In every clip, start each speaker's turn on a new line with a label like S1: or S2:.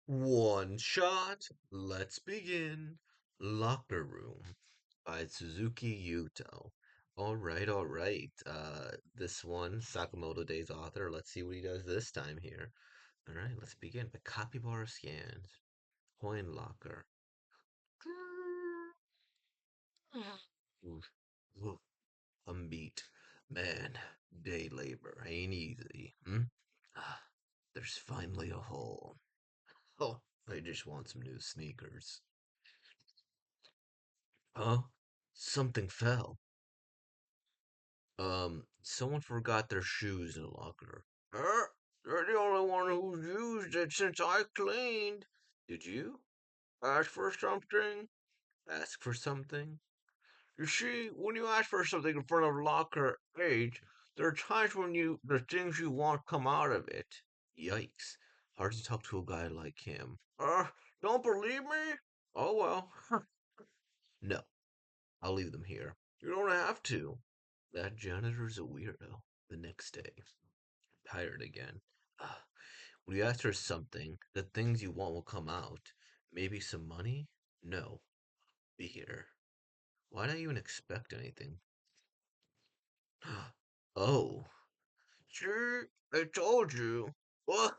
S1: One shot. Let's begin. Locker Room by Suzuki Yuto. All right. This one, Sakamoto Days author. Let's see what he does this time here. All right, let's begin. The Capybara scans. Coin locker. Oof, oof, I'm beat. Man, day labor ain't easy. Ah, there's finally a hole. Oh, I just want some new sneakers. Huh? Something fell. Someone forgot their shoes in the locker. They're the only one who's used it since I cleaned. Did you ask for something? Ask for something? You see, when you ask for something in front of locker age, there are times when the things you want come out of it. Yikes. Hard to talk to a guy like him. Don't believe me? Oh well. No, I'll leave them here. You don't have to. That janitor's a weirdo. The next day, tired again. Ah, when you ask for something, the things you want will come out. Maybe some money? No. Beer. Why not even expect anything? Oh. See? I told you. Well,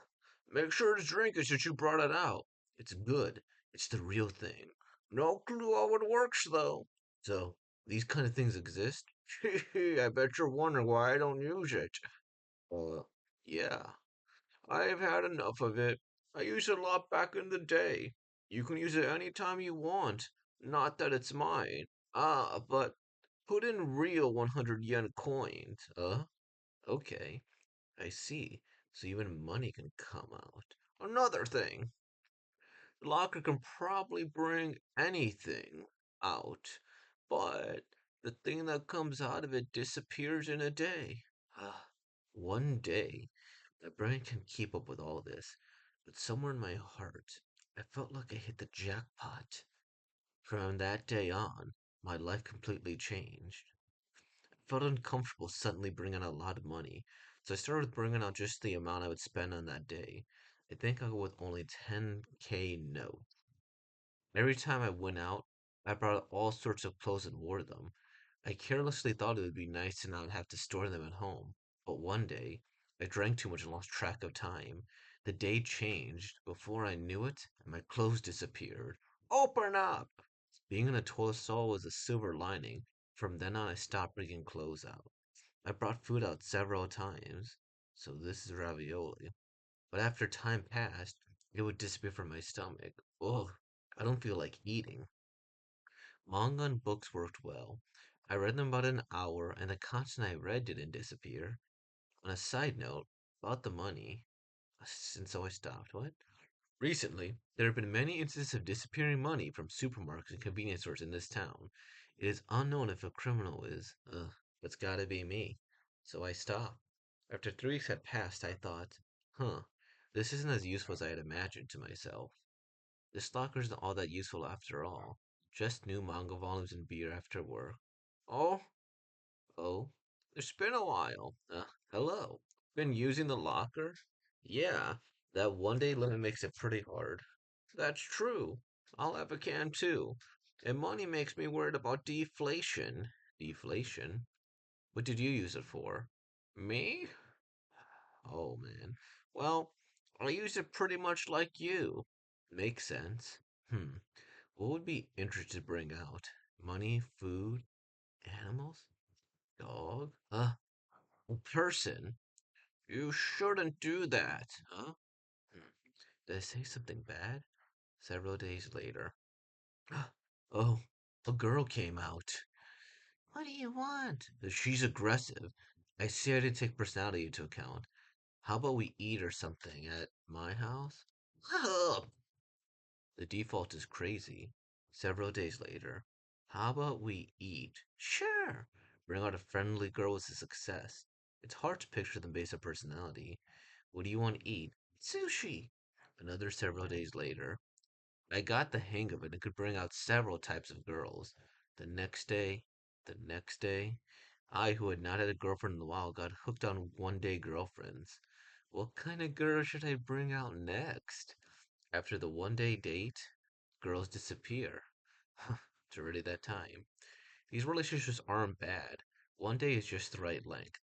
S1: make sure to drink it since you brought it out. It's good. It's the real thing. No clue how it works, though. So, these kind of things exist? I bet you're wondering why I don't use it. Uh, yeah. I've had enough of it. I used it a lot back in the day. You can use it anytime you want. Not that it's mine. But put in real 100 yen coins. Okay. I see. So even money can come out. Another thing. The locker can probably bring anything out, but the thing that comes out of it disappears in a day. One day. My brain can keep up with all this, but somewhere in my heart, I felt like I hit the jackpot. From that day on, my life completely changed. I felt uncomfortable suddenly bringing out a lot of money, so I started bringing out just the amount I would spend on that day. I think I go with only 10K note. Every time I went out, I brought all sorts of clothes and wore them. I carelessly thought it would be nice to not have to store them at home. But one day, I drank too much and lost track of time. The day changed. Before I knew it, my clothes disappeared. Open up! Being in a toilet stall was a silver lining. From then on, I stopped bringing clothes out. I brought food out several times. So this is ravioli. But after time passed, it would disappear from my stomach. Ugh, I don't feel like eating. Manga and books worked well. I read them about an hour, and the content I read didn't disappear. On a side note, about the money, and so I stopped. What? Recently, there have been many instances of disappearing money from supermarkets and convenience stores in this town. It is unknown if a criminal is. It's gotta be me. So I stopped. After 3 weeks had passed, I thought, huh, this isn't as useful as I had imagined to myself. The stalker isn't all that useful after all. Just new manga volumes and beer after work. Oh, oh, it's been a while. Hello. Been using the locker? Yeah, that 1 day limit makes it pretty hard. That's true. I'll have a can too. And money makes me worried about deflation. Deflation? What did you use it for? Me? Oh man. Well, I use it pretty much like you. Makes sense. What would be interesting to bring out? Money, food, animals, dog? A person. You shouldn't do that, huh? Hmm. Did I say something bad? Several days later. Oh, a girl came out. What do you want? She's aggressive. I see I didn't take personality into account. How about we eat or something at my house? Ugh. The default is crazy. Several days later. How about we eat? Sure. Bring out a friendly girl is a success. It's hard to picture them based on personality. What do you want to eat? Sushi. Another several days later. I got the hang of it and could bring out several types of girls. The next day, the next day, I, who had not had a girlfriend in a while, got hooked on 1 day girlfriends. What kind of girl should I bring out next? After the 1 day date, girls disappear. It's already that time. These relationships aren't bad. 1 day is just the right length.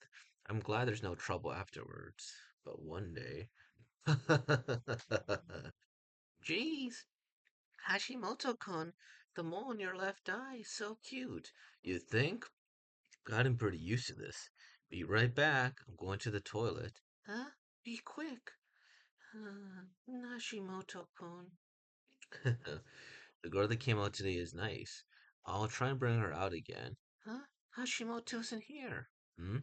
S1: I'm glad there's no trouble afterwards. But 1 day. Jeez, Hashimoto-kun, the mole in your left eye is so cute. You think? Gotten pretty used to this. Be right back. I'm going to the toilet. Huh? Be quick. Hashimoto-kun. The girl that came out today is nice. I'll try and bring her out again. Huh? Hashimoto isn't here. Hmm?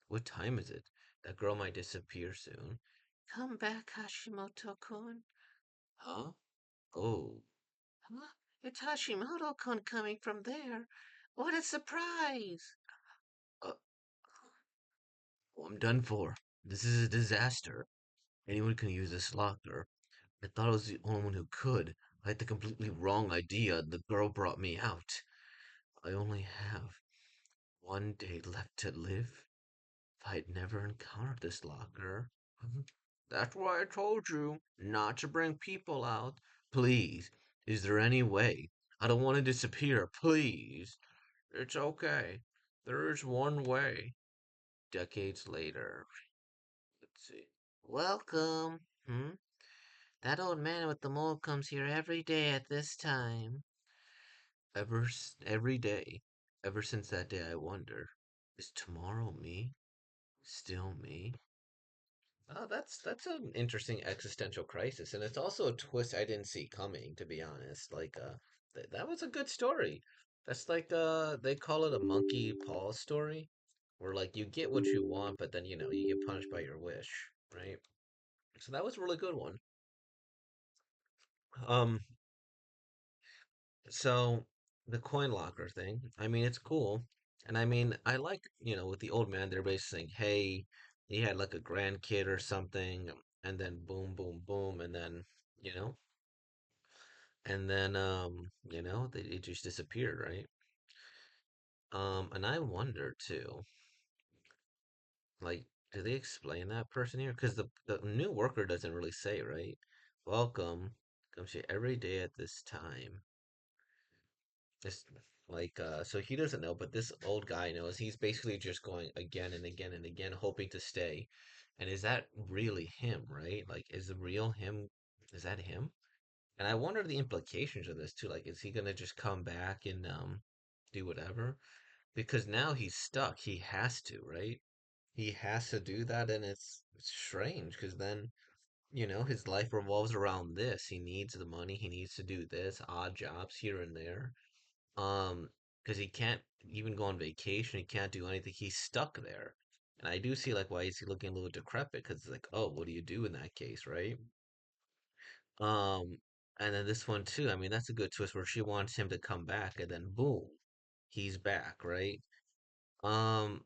S1: What time is it? That girl might disappear soon. Come back, Hashimoto-kun. Huh? Oh. Huh? It's Hashimoto-kun coming from there. What a surprise! Uh, oh, I'm done for. This is a disaster. Anyone can use this locker. I thought I was the only one who could. I had the completely wrong idea. The girl brought me out. I only have 1 day left to live. If I'd never encountered this locker. That's why I told you not to bring people out. Please, is there any way? I don't want to disappear. Please. It's okay. There is one way. Decades later. Let's see. Welcome. That old man with the mole comes here every day at this time. Every day. Ever since that day, I wonder, is tomorrow me? Still me? Oh, that's an interesting existential crisis, and it's also a twist I didn't see coming, to be honest. Like, that was a good story. That's like they call it a monkey paw story, where like you get what you want, but then you get punished by your wish, right? So that was a really good one. Um, so the coin locker thing, I mean, it's cool, and I mean, I like with the old man, they're basically saying, hey, he had like a grandkid or something, and then boom, boom, boom, and then you know they it just disappeared, right? And I wonder too, like, do they explain that person here? Because the new worker doesn't really say, right? Welcome, comes here every day at this time. It's like so he doesn't know, but this old guy knows. He's basically just going again and again and again, hoping to stay. And is that really him, right? Like, is the real him? Is that him? And I wonder the implications of this too. Like, is he gonna just come back and do whatever? Because now he's stuck. He has to, right? He has to do that, and it's strange because then his life revolves around this. He needs the money. He needs to do this, odd jobs here and there. Um, because he can't even go on vacation. He can't do anything. He's stuck there. And I do see like why is he looking a little decrepit? Because it's like, oh, what do you do in that case, right? Um, and then this one too. I mean, that's a good twist where she wants him to come back, and then boom, he's back, right? Um,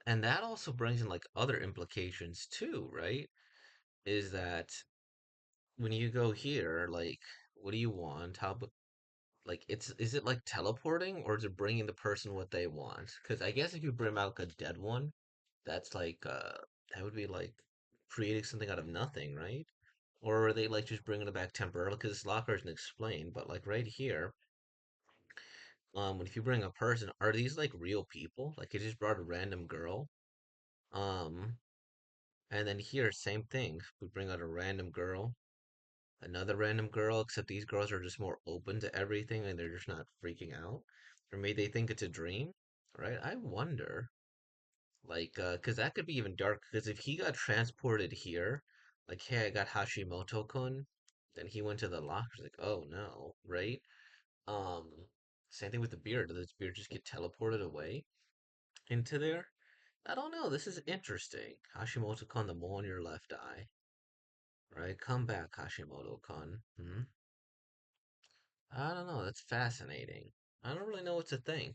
S1: and that also brings in like other implications too, right? Is that when you go here, like, what do you want? Like, is it like teleporting or is it bringing the person what they want? Because I guess if you bring out like a dead one, that's like that would be like creating something out of nothing, right? Or are they like just bringing it back temporarily? Because locker isn't explained, but like right here, if you bring a person, are these like real people? Like it just brought a random girl, um, and then here same thing. We bring out a random girl, another random girl, except these girls are just more open to everything and they're just not freaking out. Or maybe they think it's a dream, right? I wonder, like, because that could be even dark. Because if he got transported here, like, hey, I got Hashimoto-kun, then he went to the lockers, like, oh no, right? Um, Same thing with the beard. Does this beard just get teleported away into there? I don't know. This is interesting. Hashimoto-kun, the mole in your left eye, right? Come back, Hashimoto-kun. I don't know. That's fascinating. I don't really know what to think.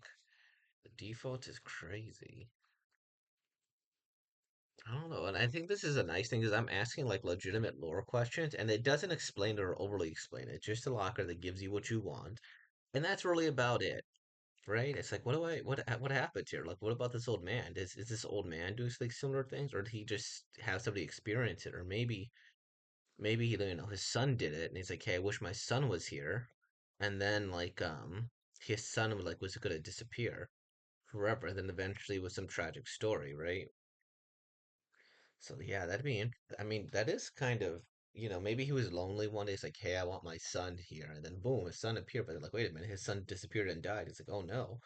S1: The default is crazy. I don't know. And I think this is a nice thing because I'm asking like legitimate lore questions and it doesn't explain it or overly explain it. Just a locker that gives you what you want. And that's really about it, right? It's like, what happened here? Like, what about this old man? Is this old man doing like similar things or did he just have somebody experience it? Or maybe maybe his son did it, and he's like, "Hey, I wish my son was here," and then his son was gonna disappear forever, and then eventually with some tragic story, right? So yeah, I mean, that is kind of, maybe he was lonely one day. It's like, hey, I want my son here, and then boom, his son appeared. But they're like, wait a minute, his son disappeared and died. It's like, oh no,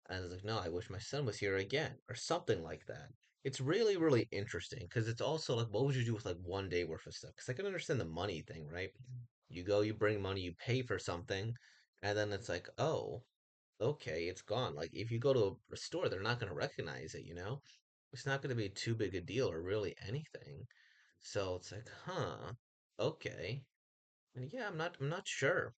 S1: and it's like, no, I wish my son was here again, or something like that. It's really, really interesting because it's also like, what would you do with like one day worth of stuff? Because I can understand the money thing, right? You go, you bring money, you pay for something, and then it's like, oh, okay, it's gone. Like if you go to a store, they're not going to recognize it, you know? It's not going to be too big a deal or really anything. So it's like, huh, okay. And yeah, I'm not sure,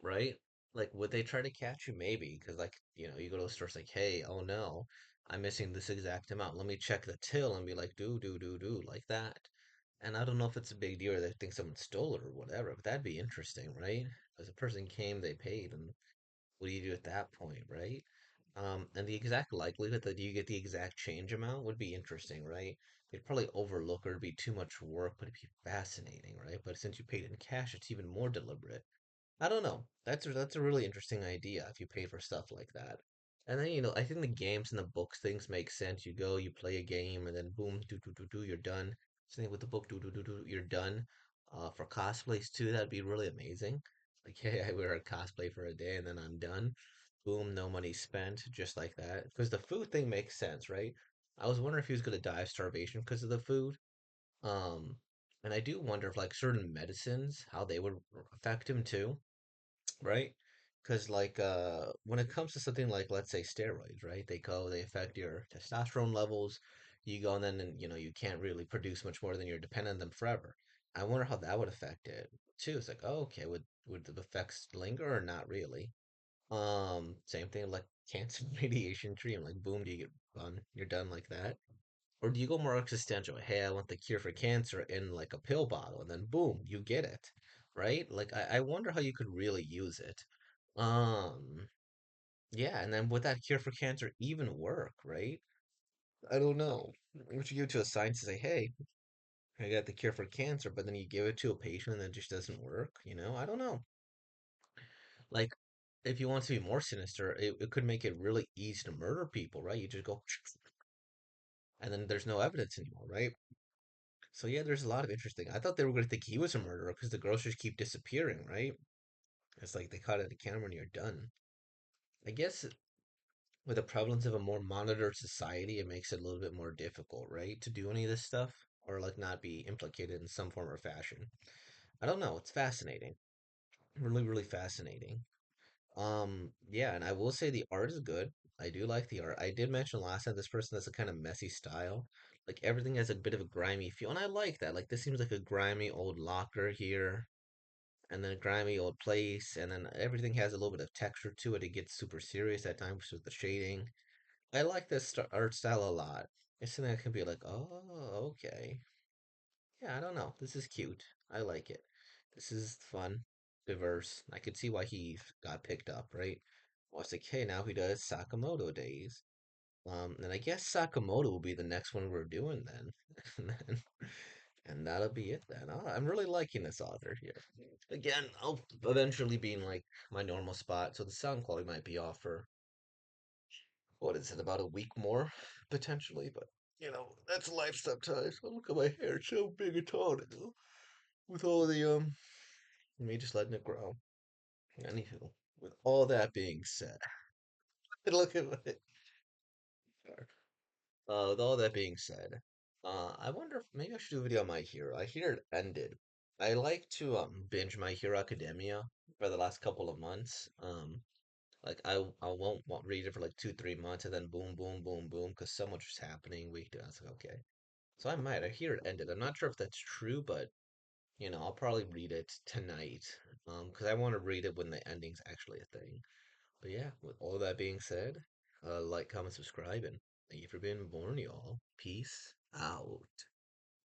S1: right? Like, would they try to catch you? Maybe, because like, you go to the store, it's like, hey, oh no, I'm missing this exact amount. Let me check the till and be like, do, like that. And I don't know if it's a big deal or they think someone stole it or whatever, but that'd be interesting, right? As a person came, they paid, and what do you do at that point, right? And the exact likelihood that you get the exact change amount would be interesting, right? They'd probably overlook or it'd be too much work, but it'd be fascinating, right? But since you paid in cash, it's even more deliberate. I don't know. That's a really interesting idea if you pay for stuff like that. And then, I think the games and the books things make sense. You go, you play a game, and then boom, you're done. Same with the book, you're done. For cosplays too, that'd be really amazing. Like, hey, I wear a cosplay for a day and then I'm done. Boom, no money spent, just like that. Because the food thing makes sense, right? I was wondering if he was gonna die of starvation because of the food. Um, and I do wonder if like certain medicines, how they would affect him too, right? Because when it comes to something like let's say steroids, right? They affect your testosterone levels. You go and then you can't really produce much more than you're dependent on them forever. I wonder how that would affect it too. It's like, oh, okay, would the effects linger or not really? Same thing like cancer radiation treatment. Like boom, do you get done? You're done like that. Or do you go more existential? Hey, I want the cure for cancer in like a pill bottle, and then boom, you get it, right? Like I wonder how you could really use it. Um, yeah, and then would that cure for cancer even work, right? I don't know. Would you give it to a scientist and say, hey, I got the cure for cancer, but then you give it to a patient and it just doesn't work, I don't know. Like, if you want to be more sinister, it could make it really easy to murder people, right? You just go, and then there's no evidence anymore, right? So yeah, there's a lot of interesting. I thought they were going to think he was a murderer because the girls just keep disappearing, right? It's like they caught it at the camera and you're done. I guess with the prevalence of a more monitored society, it makes it a little bit more difficult, right, to do any of this stuff or like not be implicated in some form or fashion. I don't know. It's fascinating. Really, really fascinating. Yeah, and I will say the art is good. I do like the art. I did mention last time this person has a kind of messy style. Like everything has a bit of a grimy feel, and I like that. Like this seems like a grimy old locker here, and then a grimy old place, and then everything has a little bit of texture to it. It gets super serious at times with the shading. I like this art style a lot. It's something I can be like, oh, okay. Yeah, I don't know. This is cute. I like it. This is fun, diverse. I could see why he got picked up, right? Well, it's like, hey, now he does Sakamoto days. And I guess Sakamoto will be the next one we're doing then. And that'll be it then. I'm really liking this author here. Again, I'll eventually be in like my normal spot, so the sound quality might be off for what is it, about a week more, potentially, but that's life sometimes. Oh, look at my hair, it's so big and tall now. With all the me just letting it grow. Anywho, with all that being said, look at my hair. With all that being said, I wonder if maybe I should do a video on My Hero. I hear it ended. I like to binge My Hero Academia for the last couple of months. Like I won't read it for like 2 3 months and then boom boom boom boom because so much is happening week to. I was like, okay, so I might. I hear it ended. I'm not sure if that's true, but I'll probably read it tonight. Because I want to read it when the ending's actually a thing. But yeah, with all that being said, like, comment, subscribe, and thank you for being born, y'all. Peace out.